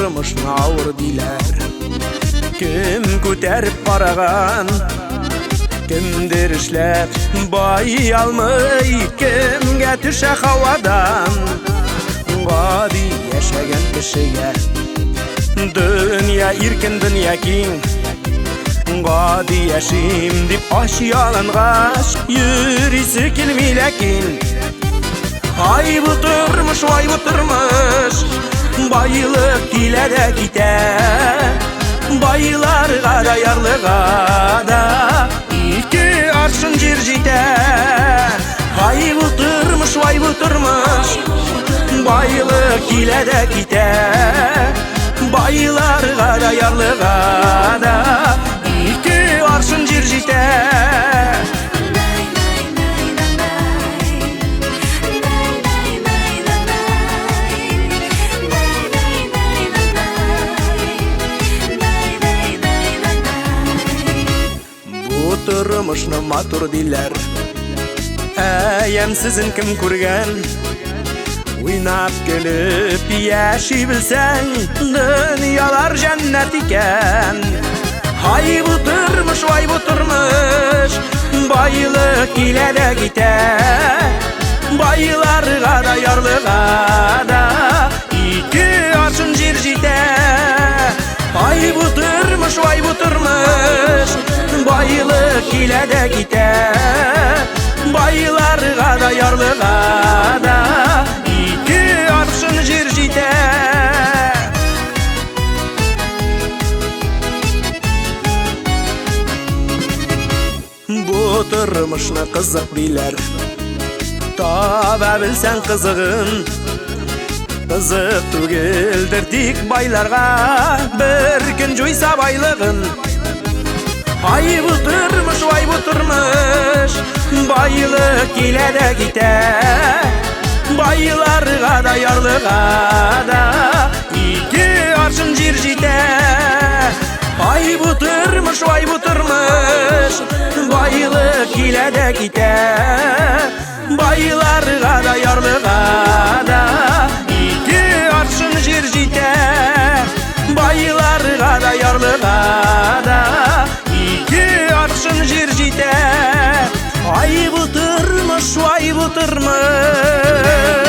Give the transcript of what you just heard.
тұрмышын ауыр дейлер. Кім көтеріп бараған, кімдер ішлеп бай алмай, кімге түші хауадан. Ғади яшәген кішіге дүния иркен, дүния кең. Ғади яшим деп ашы алынғаш, юрisi келмей ләкин. Ай бұ тұрмыш, ай бұ тұрмыш, байлық келе де кете. Байларға да ярлыға да ике аршын жер жете. Ай бұ тұрмыш, ай бұ тұрмыш, байлық келе де кете. Байларға да ярлыға да ике аршын жер жете. Бұ тұрмышны матур дейлер, әйем сізін кім көрген? Уйнап келіп яши білсәң, дүниялар жәннәт екен. Ай бұ тұрмыш, ай бұ тұрмыш, байлық келе де кете. Байларға да ярлыға да ике аршын жер жете. Ай бұ тұрмыш, ай бұ тұрмыш, байлық келе де кете. Байларға да ярлыға да ике аршын жер жете. Бұ тұрмышны қызық дейлер, таба білсәң қызығын. Қызық түгелдір тек байларға, бір күн жойса байлығын. Ай бұ тұрмыш, ай бұ тұрмыш, байлық келе де кете. Байларға да ярлыға да ике аршын жер жете. Ай бұ тұрмыш, ай бұ тұрмыш, байлық келе де кете. Байларға да ярлыға да ике аршын жер жете. Байларға да ярлыға да ике аршын жер жете. Ай бұ тұрмыш, ай бұ тұрмыш.